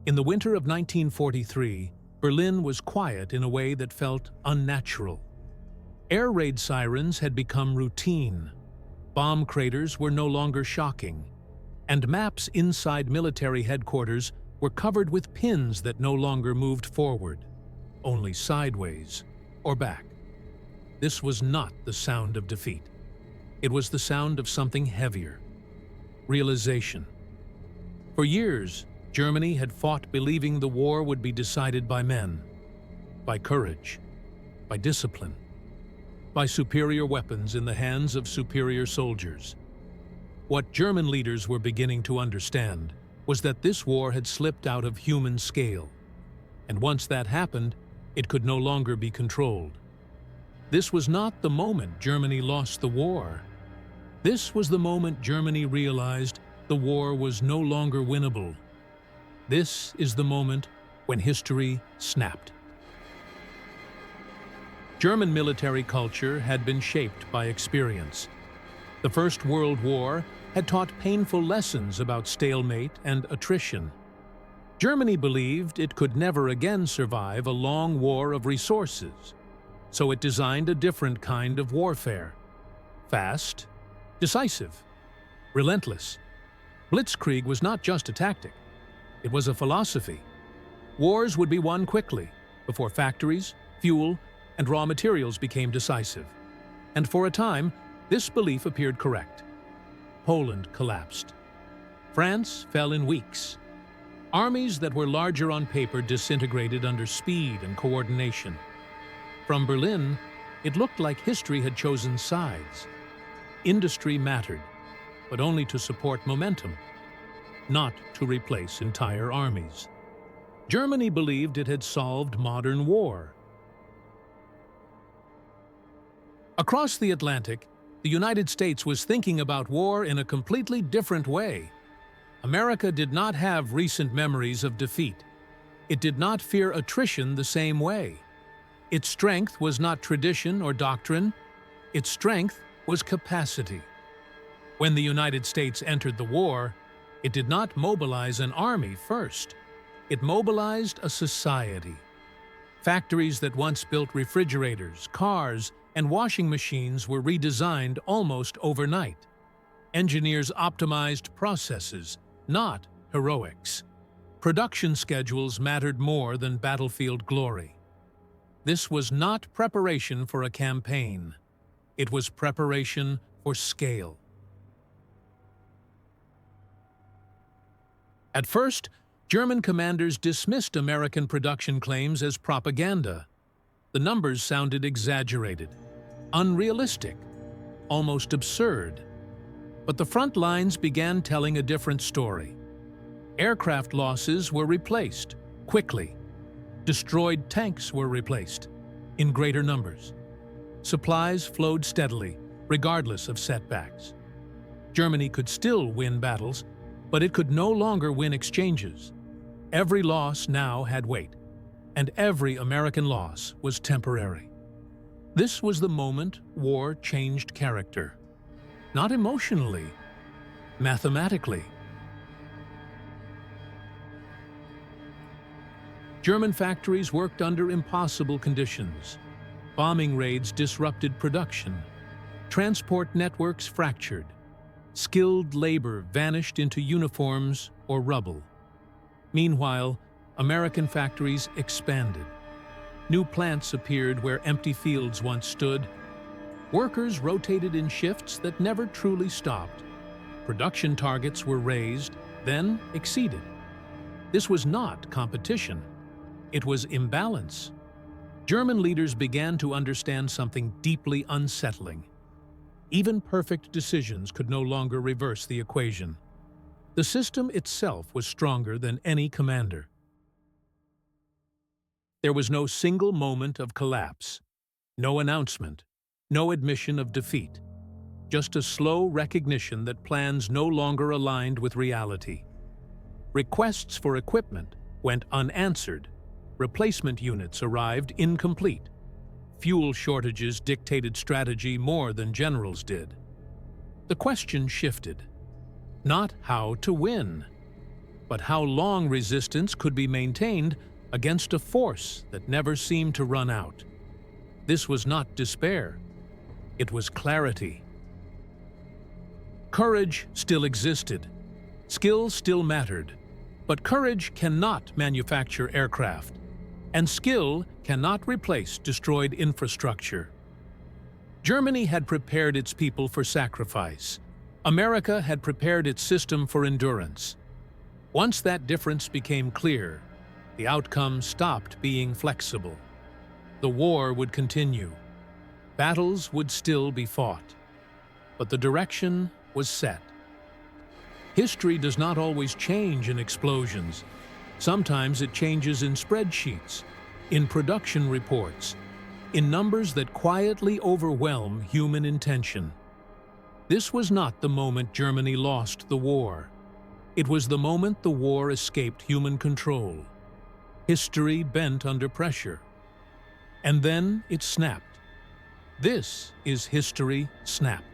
In the winter of 1943, Berlin was quiet in a way that felt unnatural. Air raid sirens had become routine. Bomb craters were no longer shocking, and maps inside military headquarters were covered with pins that no longer moved forward, only sideways or back. This was not the sound of defeat. It was the sound of something heavier. Realization. For years, Germany had fought believing the war would be decided by men, by courage, by discipline, by superior weapons in the hands of superior soldiers. What German leaders were beginning to understand was that this war had slipped out of human scale, and once that happened, it could no longer be controlled. This was not the moment Germany lost the war. This was the moment Germany realized the war was no longer winnable. This is the moment when history snapped. German military culture had been shaped by experience. The First World War had taught painful lessons about stalemate and attrition. Germany believed it could never again survive a long war of resources, so it designed a different kind of warfare. Fast, decisive, relentless. Blitzkrieg was not just a tactic. It was a philosophy. Wars would be won quickly, before factories, fuel, and raw materials became decisive. And for a time, this belief appeared correct. Poland collapsed. France fell in weeks. Armies that were larger on paper disintegrated under speed and coordination. From Berlin, it looked like history had chosen sides. Industry mattered, but only to support momentum, not to replace entire armies. Germany believed it had solved modern war. Across the Atlantic, the United States was thinking about war in a completely different way. America did not have recent memories of defeat. It did not fear attrition the same way. Its strength was not tradition or doctrine. Its strength was capacity. When the United States entered the war, it did not mobilize an army first. It mobilized a society. Factories that once built refrigerators, cars, and washing machines were redesigned almost overnight. Engineers optimized processes, not heroics. Production schedules mattered more than battlefield glory. This was not preparation for a campaign. It was preparation for scale. At first, German commanders dismissed American production claims as propaganda. The numbers sounded exaggerated, unrealistic, almost absurd. But the front lines began telling a different story. Aircraft losses were replaced quickly. Destroyed tanks were replaced in greater numbers. Supplies flowed steadily, regardless of setbacks. Germany could still win battles, but it could no longer win exchanges. Every loss now had weight, and every American loss was temporary. This was the moment war changed character. Not emotionally, mathematically. German factories worked under impossible conditions. Bombing raids disrupted production. Transport networks fractured. Skilled labor vanished into uniforms or rubble. Meanwhile, American factories expanded. New plants appeared where empty fields once stood. Workers rotated in shifts that never truly stopped. Production targets were raised, then exceeded. This was not competition. It was imbalance. German leaders began to understand something deeply unsettling. Even perfect decisions could no longer reverse the equation. The system itself was stronger than any commander. There was no single moment of collapse, no announcement, no admission of defeat, just a slow recognition that plans no longer aligned with reality. Requests for equipment went unanswered. Replacement units arrived incomplete. Fuel shortages dictated strategy more than generals did. The question shifted. Not how to win, But how long resistance could be maintained against a force that never seemed to run out? This was not despair. It was clarity. Courage still existed. Skill still mattered. But courage cannot manufacture aircraft, and skill cannot replace destroyed infrastructure. Germany had prepared its people for sacrifice. America had prepared its system for endurance. Once that difference became clear, the outcome stopped being flexible. The war would continue. Battles would still be fought. But the direction was set. History does not always change in explosions. Sometimes it changes in spreadsheets, in production reports, in numbers that quietly overwhelm human intention. This was not the moment Germany lost the war. It was the moment the war escaped human control. History bent under pressure. And then it snapped. This is history snapped.